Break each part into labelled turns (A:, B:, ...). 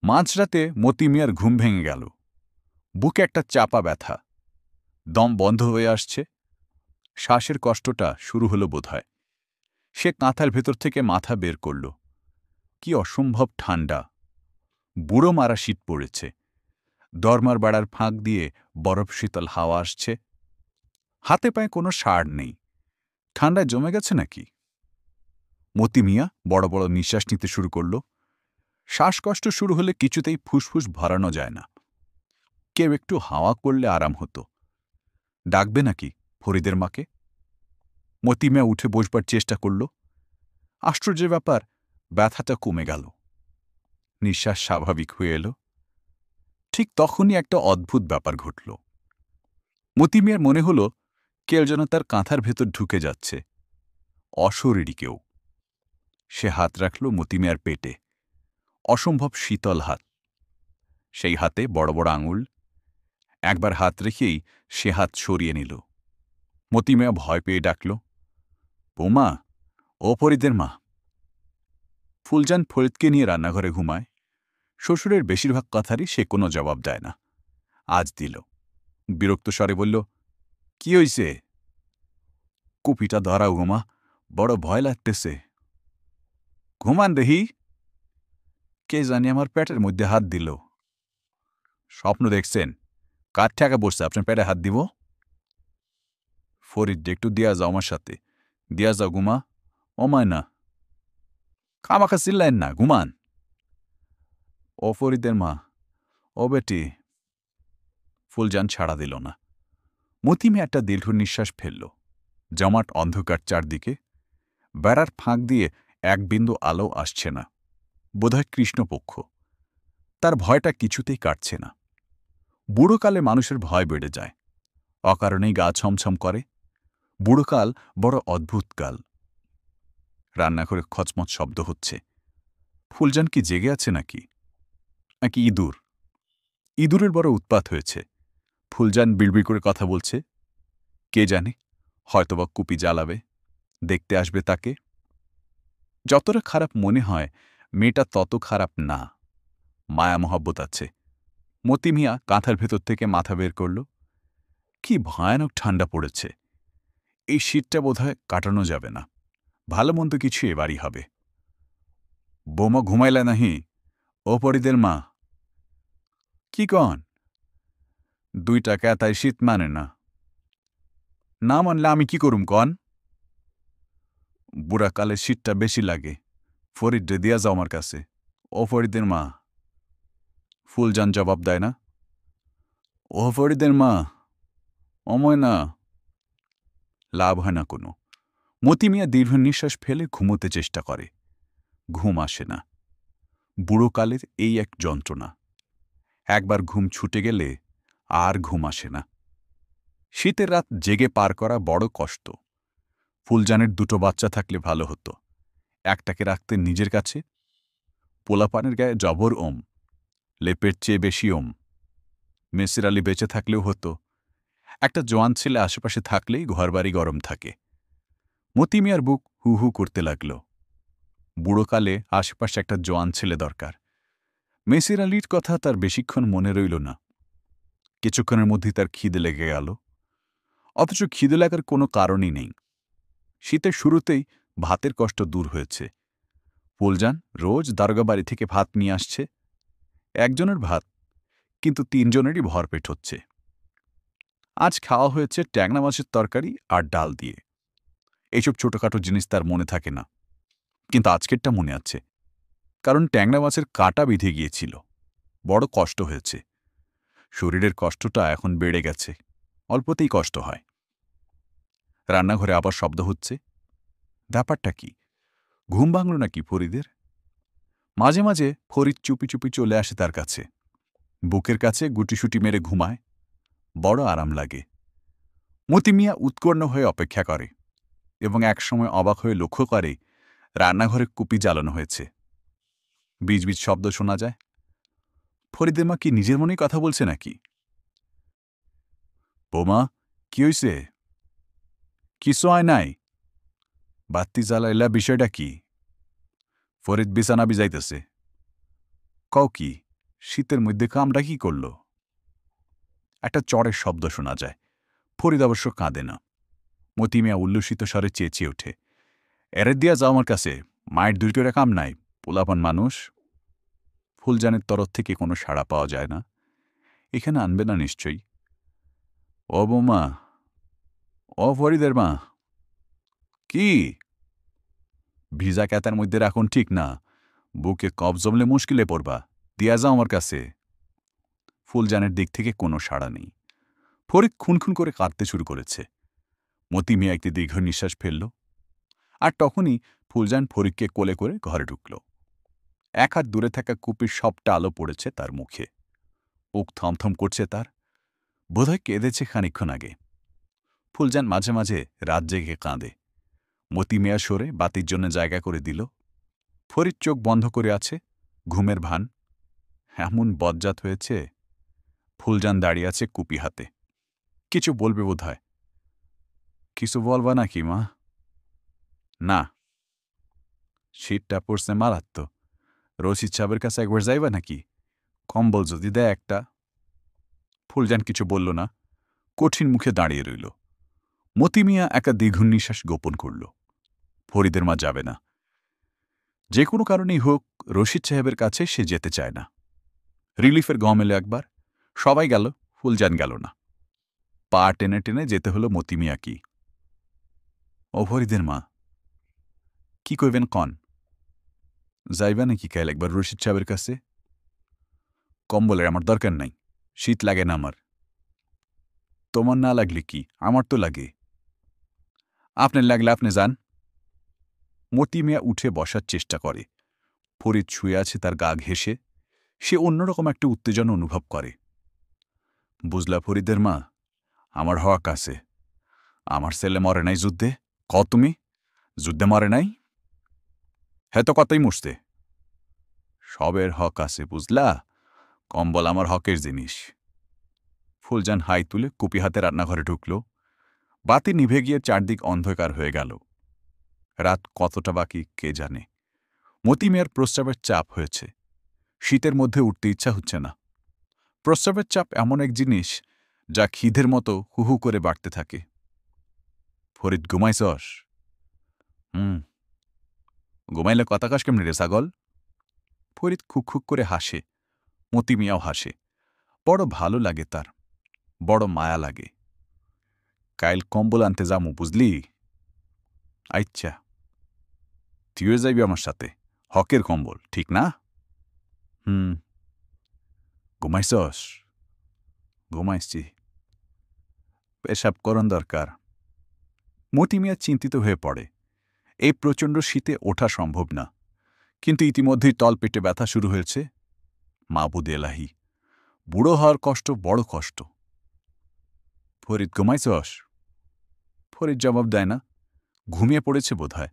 A: মাঝরাতে মতি মিয়ার ঘুম ভেঙে গেল। বুকে একটা চাপা ব্যথা, দম বন্ধ হয়ে আসছে, শ্বাসের কষ্টটা শুরু হলো বোধহয়। সে কাঁথার ভেতর থেকে মাথা বের করল। কি অসম্ভব ঠান্ডা! বুড়ো মারা শীত পড়েছে। দরমার বেড়ার ফাঁক দিয়ে বরফ শীতল হাওয়া আসছে। হাতে পায়ে কোনো সাড় নেই। ঠান্ডায় জমে গেছে নাকি? মতি মিয়া বড় বড় নিঃশ্বাস নিতে শুরু করল। শ্বাসকষ্ট শুরু হলে কিছুতেই ফুসফুস ভরানো যায় না। কেউ একটু হাওয়া করলে আরাম হতো। ডাকবে নাকি ফরিদের মাকে? মতি মিয়া উঠে বসবার চেষ্টা করল। আশ্চর্য ব্যাপার, ব্যথাটা কমে গেল। নিঃশ্বাস স্বাভাবিক হয়ে এলো। ঠিক তখনই একটা অদ্ভুত ব্যাপার ঘটল। মতি মিয়ার মনে হল কেউ যেন তার কাঁথার ভেতর ঢুকে যাচ্ছে, অশরীরী কেউ। সে হাত রাখল মতি মিয়ার পেটে। অসম্ভব শীতল হাত। সেই হাতে বড় বড় আঙুল। একবার হাত রেখেই সে হাত সরিয়ে নিল। মতি মিয়া ভয় পেয়ে ডাকল, বৌমা, ও ফরিদের মা। ফুলজান ফরিদকে নিয়ে রান্নাঘরে ঘুমায়। শ্বশুরের বেশিরভাগ কথারই সে কোনো জবাব দেয় না। আজ দিল। বিরক্ত স্বরে বলল, কি হইছে? কুপিটা ধরাও গোমা, বড় ভয় লাগতেছে। ঘুমান দেহি। কে জানি আমার পেটের মধ্যে হাত দিল। স্বপ্ন দেখছেন? কার ঠেকা বসছে আপনার পেটে হাত দিব? ফরিদ, একটু দিয়া যাও আমার সাথে। দিয়া যাও গুমা। অমায় না। খামাখা চিল্লেন না, ঘুমান। ও ফরিদের মা, ও বেটি। ফুলজান ছাড়া দিল না। মতিমে একটা দীর্ঘ নিঃশ্বাস ফেলল। জমাট অন্ধকার চারদিকে। বেড়ার ফাঁক দিয়ে এক বিন্দু আলো আসছে না। বোধহয় কৃষ্ণপক্ষ। তার ভয়টা কিছুতেই কাটছে না। বুড়োকালে মানুষের ভয় বেড়ে যায়। অকারণেই গা ছমছম করে। বুড়োকাল বড় অদ্ভুত কাল। রান্নাঘরে খচমচ শব্দ হচ্ছে। ফুলজান কি জেগে আছে নাকি? নাকি ইঁদুর? ইঁদুরের বড় উৎপাত হয়েছে। ফুলজান বিড়বিড় করে কথা বলছে। কে জানে, হয়তোবা কুপি জ্বালাবে, দেখতে আসবে তাকে। যতটা খারাপ মনে হয়, মেয়েটা তত খারাপ না। মায়া মহব্বত আছে। মতি মিয়া কাঁথার ভেতর থেকে মাথা বের করল। কি ভয়ানক ঠান্ডা পড়েছে। এই শীতটা বোধহয় কাটানো যাবে না। ভালো মন্দ কিছু এবারই হবে। বৌমা ঘুমাইলা নাহি? ও ফরিদের মা। কি কন? 2 টাকা তাই শীত মানে না। না মানলে আমি কি করুম কন? বুড়াকালে শীতটা বেশি লাগে। ফরিদরে দিয়া যাও আমার কাছে। ও ফরিদের মা। ফুলজান জবাব দেয় না। ও ফরিদের মা, অময় না। লাভ হয় না কোনো। মতি মিয়া দীর্ঘ নিঃশ্বাস ফেলে ঘুমোতে চেষ্টা করে। ঘুম আসে না। বুড়োকালের এই এক যন্ত্রণা। একবার ঘুম ছুটে গেলে আর ঘুম আসে না। শীতের রাত জেগে পার করা বড় কষ্ট। ফুলজানের 2 বাচ্চা থাকলে ভালো হতো। একটাকে রাখতে নিজের কাছে। পোলাপানের গায়ে জবর ওম, লেপের চেয়ে বেশি ওম। মেসির আলী বেঁচে থাকলেও হতো। একটা জোয়ান ছেলে আশেপাশে থাকলেই ঘরবাড়ি গরম থাকে। মতি মিয়ার বুক হু হু করতে লাগল। বুড়োকালে আশেপাশে একটা জোয়ান ছেলে দরকার। মেসির আলীর কথা তার বেশিক্ষণ মনে রইল না। কিছুক্ষণের মধ্যেই তার খিদে লেগে গেল। অথচ খিদে লাগার কোনো কারণই নেই। শীতের শুরুতেই ভাতের কষ্ট দূর হয়েছে। ফুলজান রোজ দারোগা বাড়ি থেকে ভাত নিয়ে আসছে। একজনের ভাত, কিন্তু 3 জনেরই ভরপেট হচ্ছে। আজ খাওয়া হয়েছে ট্যাংরা মাছের তরকারি আর ডাল দিয়ে। এইসব ছোটখাটো জিনিস তার মনে থাকে না, কিন্তু আজকেরটা মনে আছে। কারণ ট্যাংরা মাছের কাঁটা বিঁধে গিয়েছিল। বড় কষ্ট হয়েছে। শরীরের কষ্টটা এখন বেড়ে গেছে। অল্পতেই কষ্ট হয়। রান্নাঘরে আবার শব্দ হচ্ছে। ব্যাপারটা কি? ঘুম ভাঙল নাকি ফরিদের? মাঝে মাঝে ফরিদ চুপি চুপি চলে আসে তার কাছে। বুকের কাছে গুটিসুটি মেরে ঘুমায়। বড় আরাম লাগে। মতি মিয়া উৎকণ্ঠ হয়ে অপেক্ষা করে এবং একসময় অবাক হয়ে লক্ষ্য করে রান্নাঘরে কুপি জ্বালানো হয়েছে। বিজবিজ শব্দ শোনা যায়। ফরিদের মা কি নিজের মনেই কথা বলছে নাকি? বৌমা, কি হইছে? কিছু হয় নাই। বাত্তি জ্বালাইলা, বিষয়টা কি? ফরিদ বিছানা বিজাইতেছে। কও কি? শীতের মধ্যে কামড়া কি করল? একটা চড়ের শব্দ শোনা যায়। ফরিদ অবশ্য কাঁদে না। মতি মিয়া উল্লসিত স্বরে চেঁচিয়ে ওঠে, এরে দিয়া যাও আমার কাছে, মায়ের দূর করে কাম নাই, পোলাপান মানুষ। ফুলজানের তরফ থেকে কোনো সাড়া পাওয়া যায় না। এখানে আনবে না নিশ্চয়ই। ও বৌমা, ও ফরিদের মা। কি? ভিজা ক্যাতার মধ্যে রাখুন ঠিক না, বুকে কফ জমলে মুশকিলে পড়বা, দিয়া যাও আমার কাছে। ফুলজানের দিক থেকে কোনো সাড়া নেই। ফরিদ খুনখুন করে কাঁদতে শুরু করেছে। মতি মিয়া একটি দীর্ঘ নিঃশ্বাস ফেলল। আর তখনই ফুলজান ফরিদকে কোলে করে ঘরে ঢুকল। এক হাত দূরে থাকা কুপির সবটা আলো পড়েছে তার মুখে। বুক থমথম করছে তার। বোধহয় কেঁদেছে খানিকক্ষণ আগে। ফুলজান মাঝে মাঝে রাত জেগে কাঁদে। মতি মিয়া সরে বাতির জন্য জায়গা করে দিল। ফরিদ চোখ বন্ধ করে আছে, ঘুমের ভান। এমন বজ্জাত হয়েছে। ফুলজান দাঁড়িয়ে আছে কুপি হাতে। কিছু বলবে বোধ হয়। কিছু বলবা নাকি মা? না। শীতটা পড়ছে মারাত্মক। রশিদ সাহেবের কাছে একবার যাইবা নাকি? কম্বল যদি দেয় একটা। ফুলজান কিছু বলল না, কঠিন মুখে দাঁড়িয়ে রইল। মতি মিয়া একটা দীর্ঘ নিঃশ্বাস গোপন করল। ফরিদের মা যাবে না। যে কোনো কারণেই হোক রশিদ সাহেবের কাছে সে যেতে চায় না। রিলিফের গম এলো একবার, সবাই গেল, ফুলজান গেল না। পা টেনে টেনে যেতে হলো মতি মিয়া। কি ও ফরিদের মা, কি কইবেন কন? যাইবা নাকি কাল একবার রশিদ সাহেবের কাছে? কম্বলের আমার দরকার নাই, শীত লাগে না আমার। তোমার না লাগলে কি, আমার তো লাগে। আপনার লাগলে আপনি যান। মতি মিয়া উঠে বসার চেষ্টা করে। ফরিদ শুয়ে আছে তার গা ঘেঁষে। সে অন্যরকম একটা উত্তেজনা অনুভব করে। বুঝলা ফরিদের মা, আমার হক আছে। আমার ছেলে মরে নাই যুদ্ধে। ক তুমি, যুদ্ধে মরে নাই? হ্যাঁ তো কতই মরছে। সবের হক আছে বুঝলা, কম্বল আমার হকের জিনিস। ফুলজান হাই তুলে কুপি হাতে রান্নাঘরে ঢুকল। বাতি নিভে গিয়ে চারদিক অন্ধকার হয়ে গেল। রাত কতটা বাকি কে জানে। মতি মিয়ার প্রস্রাবের চাপ হয়েছে। শীতের মধ্যে উঠতে ইচ্ছা হচ্ছে না। প্রস্রাবের চাপ এমন এক জিনিস যা খিদের মতো হুহু করে বাড়তে থাকে। ফরিদ ঘুমাইছস? ঘুমাইলে কথা কাস কেমনি রে ছাগল? ফরিদ খুক করে হাসে। মতি মিয়াও হাসে। বড় ভালো লাগে তার, বড় মায়া লাগে। কাইল কম্বল আনতে যামু বুঝলি? আচ্ছা, তুইও যাইবি আমার সাথে। হকের কম্বল, ঠিক না? ঘুমাইছস? ঘুমাইছি। পেশাব করন দরকার। মতি মিয়া চিন্তিত হয়ে পড়ে। এই প্রচণ্ড শীতে ওঠা সম্ভব না। কিন্তু ইতিমধ্যেই তলপেটে ব্যথা শুরু হয়েছে। মাবুদ এলাহি, বুড়ো হওয়ার কষ্ট বড় কষ্ট। ফরিদ ঘুমাইছস? ফরিদ জবাব দেয় না। ঘুমিয়ে পড়েছে বোধহয়।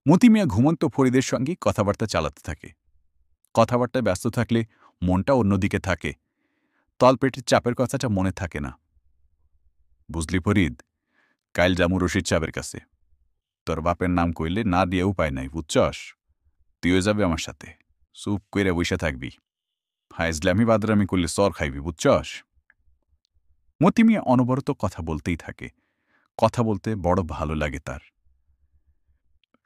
A: মতি মিয়া ঘুমন্ত ফরিদের সঙ্গে কথাবার্তা চালাতে থাকে। কথাবার্তায় ব্যস্ত থাকলে মনটা অন্যদিকে থাকে। তলপেটের চাপের কথাটা মনে থাকে না। বুঝলি ফরিদ, কাইল জামু রশিদ সাহেবের কাছে। তোর বাপের নাম কইলে না দিয়ে উপায় নাই, বুঝছস? তুইও যাবে আমার সাথে। চুপ কইরা বইসা থাকবি। ফাইজলামি বাদরামি করলে সর খাইবি, বুঝছস? মতি মিয়া অনবরত কথা বলতেই থাকে। কথা বলতে বড় ভালো লাগে তার।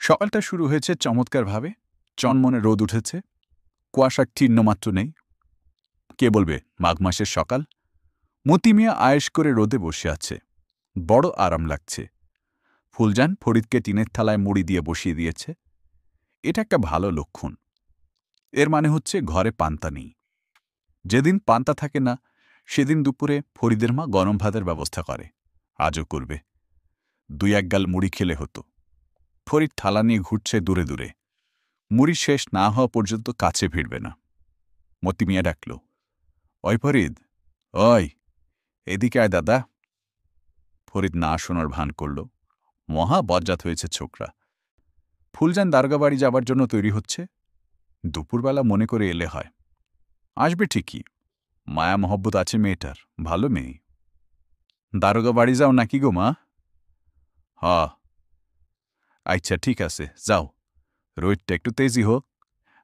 A: সকালটা শুরু হয়েছে চমৎকারভাবে। চনমনে রোদ উঠেছে। কুয়াশার চিহ্নমাত্র নেই। কে বলবে মাঘ মাসের সকাল? মতি মিয়া আয়েশ করে রোদে বসে আছে। বড় আরাম লাগছে। ফুলজান ফরিদকে টিনের থালায় মুড়ি দিয়ে বসিয়ে দিয়েছে। এটা একটা ভালো লক্ষণ। এর মানে হচ্ছে ঘরে পান্তা নেই। যেদিন পান্তা থাকে না সেদিন দুপুরে ফরিদের মা গরম ভাতের ব্যবস্থা করে। আজও করবে। 2-1 গাল মুড়ি খেলে হতো। ফরিদ থালা নিয়ে ঘুরছে দূরে দূরে। মুড়ি শেষ না হওয়া পর্যন্ত কাছে ভিড়বে না। মতি মিয়া ডাকল, ওই ফরিদ, ওই এদিকে আয় দাদা। ফরিদ না শোনার ভান করল। মহা বজ্জাত হয়েছে ছোকরা। ফুলজান দারোগাবাড়ি যাবার জন্য তৈরি হচ্ছে। দুপুরবেলা মনে করে এলে হয়। আসবে ঠিকই। মায়া মহব্বত আছে মেয়েটার, ভালো মেয়ে। দারোগা বাড়ি যাও নাকি গো মা? হ। আচ্ছা ঠিক আছে, যাও। রোদটা একটু তেজি হোক।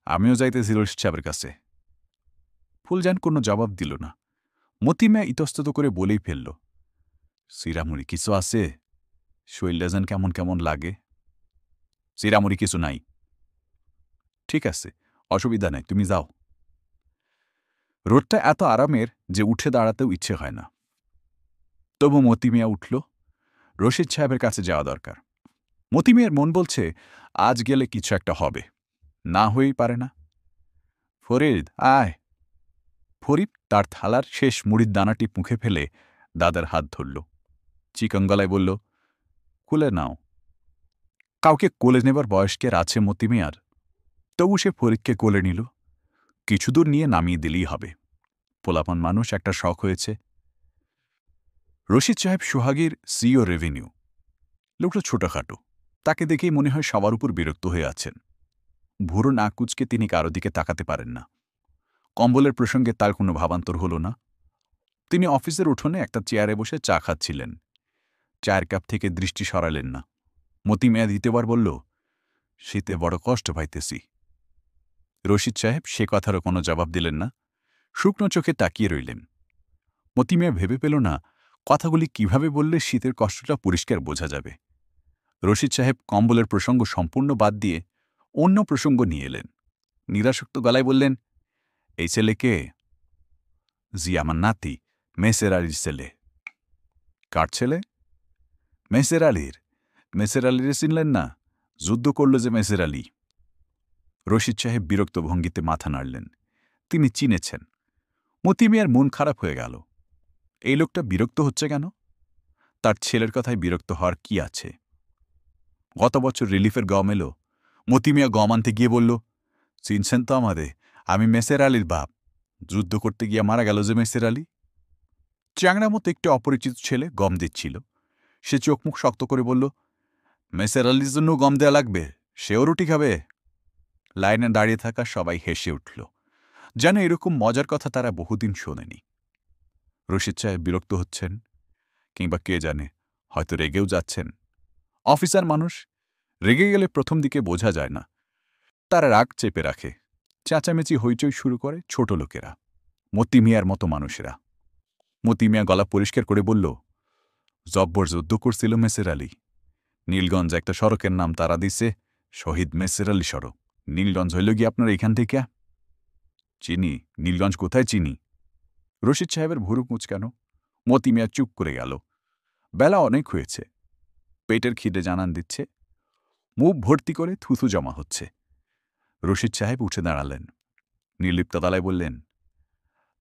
A: আমিও যাইতেছি রশিদ সাহেবের কাছে। ফুলজান কোনো জবাব দিল না। মতি মিয়া ইতস্তত করে বলেই ফেলল, সিরামুড়ি কিছু আছে? শরীরটা যেন কেমন কেমন লাগে। সিরামুড়ি কিছু নাই। ঠিক আছে, অসুবিধা নাই, তুমি যাও। রোডটা এত আরামের যে উঠে দাঁড়াতেও ইচ্ছে হয় না। তবু মতি মিয়া উঠল। রশিদ সাহেবের কাছে যাওয়া দরকার। মতি মিয়ার মন বলছে আজ গেলে কিছু একটা হবে, না হয়েই পারে না। ফরিদ আয়। ফরিদ তার থালার শেষ মুড়ির দানাটি মুখে ফেলে দাদার হাত ধরল। চিকন গলায় বলল, কোলে নাও। কাউকে কোলে নেবার বয়স কি আর আছে মতি মিয়ার? তবু সে ফরিদকে কোলে নিল। কিছু দূর নিয়ে নামিয়ে দিলেই হবে। পোলাপান মানুষ, একটা শখ হয়েছে। রশিদ সাহেব সোহাগীর সিও রেভিনিউ। লোকটা ছোটখাটো, তাকে দেখেই মনে হয় সবার উপর বিরক্ত হয়ে আছেন। ভুরু না কুচকে তিনি কারো দিকে তাকাতে পারেন না। কম্বলের প্রসঙ্গে তার কোনো ভাবান্তর হল না। তিনি অফিসের উঠোনে একটা চেয়ারে বসে চা খাচ্ছিলেন। চায়ের কাপ থেকে দৃষ্টি সরালেন না। মতি মিয়া দ্বিতীয়বার বলল, শীতে বড় কষ্ট পাইতেছি। রশিদ সাহেব সে কথারও কোনো জবাব দিলেন না। শুকনো চোখে তাকিয়ে রইলেন। মতি মিয়া ভেবে পেল না কথাগুলি কিভাবে বললে শীতের কষ্টটা পরিষ্কার বোঝা যাবে। রশিদ সাহেব কম্বলের প্রসঙ্গ সম্পূর্ণ বাদ দিয়ে অন্য প্রসঙ্গ নিয়ে এলেন। নিরাসক্ত গলায় বললেন, এই ছেলে কে? জি, আমার নাতি, মেসের আলীর ছেলে। কার ছেলে? মেসের আলীর। মেসের আলীরে চিনলেন না? যুদ্ধ করল যে মেসের আলী। রশিদ সাহেব বিরক্ত ভঙ্গিতে মাথা নাড়লেন। তিনি চিনেছেন। মতি মিয়ার মন খারাপ হয়ে গেল। এই লোকটা বিরক্ত হচ্ছে কেন? তার ছেলের কথায় বিরক্ত হওয়ার কি আছে? গত বছর রিলিফের গম এলো। মতি মিয়া গম আনতে গিয়ে বলল, চিনছেন তো আমারে, আমি মেসের আলীর বাপ। যুদ্ধ করতে গিয়ে মারা গেল যে মেসের আলী। চ্যাংড়া মতো একটি অপরিচিত ছেলে গম দিচ্ছিল। সে চোখ মুখ শক্ত করে বলল, মেসের আলীর জন্য গম দেয়া লাগবে, সেও রুটি খাবে। লাইনে দাঁড়িয়ে থাকা সবাই হেসে উঠল, যেন এরকম মজার কথা তারা বহুদিন শোনেনি। রশিদ সাহেব বিরক্ত হচ্ছেন, কিংবা কে জানে, হয়তো রেগেও যাচ্ছেন। অফিসার মানুষ, রেগে গেলে প্রথম দিকে বোঝা যায় না। তারা রাগ চেপে রাখে। চেঁচামেচি হইচই শুরু করে ছোট লোকেরা, মতি মিয়ার মতো মানুষেরা। মতি মিয়া গলা পরিষ্কার করে বলল, জব্বর যুদ্ধ করছিল মেসের আলী। নীলগঞ্জ একটা সড়কের নাম তারা দিছে শহীদ মেসের আলী সড়ক। নীলগঞ্জ হইল গিয়ে আপনার এখান থেকে? চিনি। নীলগঞ্জ কোথায় চিনি? রশিদ সাহেবের ভুরু কুঁচকানো। মতি মিয়া চুপ করে গেল। বেলা অনেক হয়েছে। পেটের খিদে জানান দিচ্ছে। মুখ ভর্তি করে থুথু জমা হচ্ছে। রশিদ সাহেব উঠে দাঁড়ালেন। নির্লিপ্ত গলায় বললেন,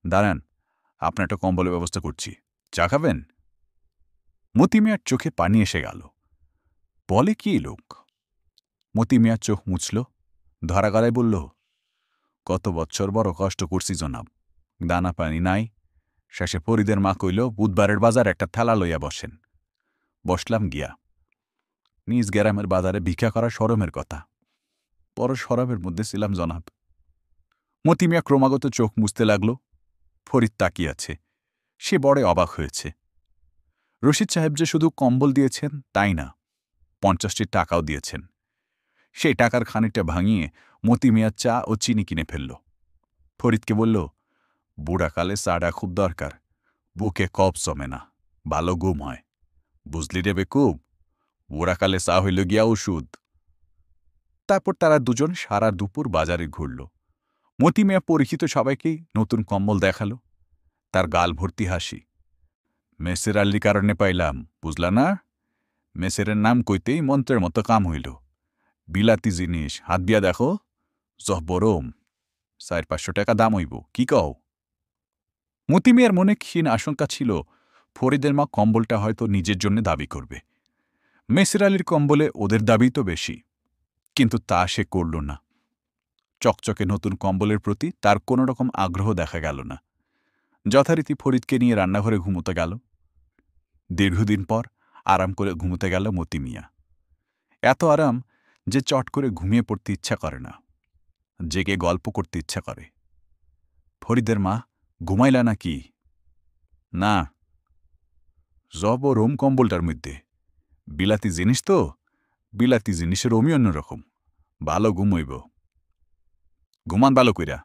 A: দাঁড়ান, আপনার একটা কম্বলের ব্যবস্থা করছি, চা খাবেন? মতি মিয়ার চোখে পানি এসে গেল। বলে কি লোক? মতি মিয়ার চোখ মুছল, ধরা গলায় বলল, কত বৎসর বড় কষ্ট করছি জনাব, দানা পানি নাই। শেষে ফরিদের মা কইল, বুধবারের বাজার একটা থালা লইয়া বসেন। বসলাম গিয়া। নিজ গ্রামের বাজারে ভিক্ষা করা শরমের কথা, বড় শরমের মধ্যে ছিলাম জনাব। মতি মিয়া ক্রমাগত চোখ মুছতে লাগল। ফরিদ তাকিয়ে আছে। সে বড় অবাক হয়েছে। রশিদ সাহেব যে শুধু কম্বল দিয়েছেন তাই না, 50টি টাকাও দিয়েছেন। সেই টাকার খানিকটা ভাঙিয়ে মতি মিয়া চা ও চিনি কিনে ফেলল। ফরিদকে বলল, বুড়াকালে চাটা খুব দরকার, বুকে কফ জমে না, ভালো ঘুম হয়। বুঝলি রে বেকুব, বুড়াকালে চা হইল গিয়া ওষুধ। তারপর তারা দুজন সারা দুপুর বাজারে ঘুরল। মতি মিয়া পরিচিত সবাইকেই নতুন কম্বল দেখাল। তার গাল ভর্তি হাসি। মেসের আলীর কারণে পাইলাম, বুঝলা না? মেসেরের নাম কইতেই মন্ত্রের মতো কাম হইল। বিলাতি জিনিস, হাত বিয়া দেখো, জহবরম, 400-500 টাকা দাম হইব, কি কও? মতি মিয়ার মনে ক্ষীণ আশঙ্কা ছিল, ফরিদের মা কম্বলটা হয়তো নিজের জন্য দাবি করবে। মেসের আলীর কম্বলে ওদের দাবি তো বেশি, কিন্তু তা সে করল না। চকচকে নতুন কম্বলের প্রতি তার কোনো রকম আগ্রহ দেখা গেল না। যথারীতি ফরিদকে নিয়ে রান্নাঘরে ঘুমোতে গেল। দীর্ঘদিন পর আরাম করে ঘুমোতে গেল মতি মিয়া। এত আরাম যে চট করে ঘুমিয়ে পড়তে ইচ্ছা করে না, জেগে গল্প করতে ইচ্ছা করে। ফরিদের মা, ঘুমাইলা নাকি? না। জব ও রোম কম্বলটার মধ্যে বিলাতি জিনিস তো, বিলাতি জিনিসের রোমই অন্যরকম, ভালো ঘুম হইব। ঘুমান ভালো কইরা।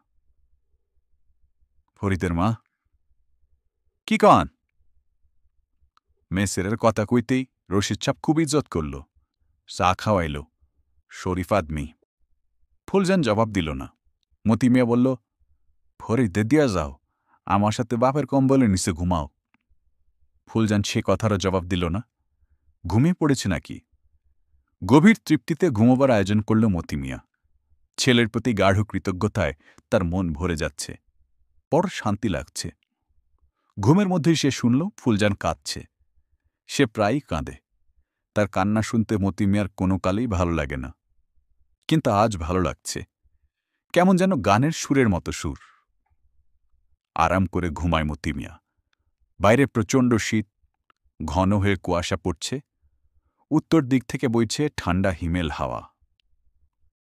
A: ফরিদের মা কি কন মেসেরের কথা কইতেই রশিদ সাহেব খুব ইজ্জত করল চা খাওয়াইল শরীফ আদমি ফুলজান জবাব দিল না মতি মিয়া বলল ফরিদে দিয়া যাও আমার সাথে বাপের কম্বলের নিচে ঘুমাও ফুলজান সে কথারও জবাব দিল না ঘুমিয়ে পড়েছে নাকি গভীর তৃপ্তিতে ঘুমোবার আয়োজন করল মতি মিয়া ছেলের প্রতি গাঢ় কৃতজ্ঞতায় তার মন ভরে যাচ্ছে বড় শান্তি লাগছে ঘুমের মধ্যেই সে শুনল ফুলজান কাঁদছে সে প্রায়ই কাঁদে তার কান্না শুনতে মতি মিয়ার কোনো কালেই ভালো লাগে না কিন্তু আজ ভালো লাগছে কেমন যেন গানের সুরের মতো সুর আরাম করে ঘুমায় মতি মিয়া বাইরে প্রচণ্ড শীত ঘন হয়ে কুয়াশা পড়ছে উত্তর দিক থেকে বইছে ঠান্ডা হিমেল হাওয়া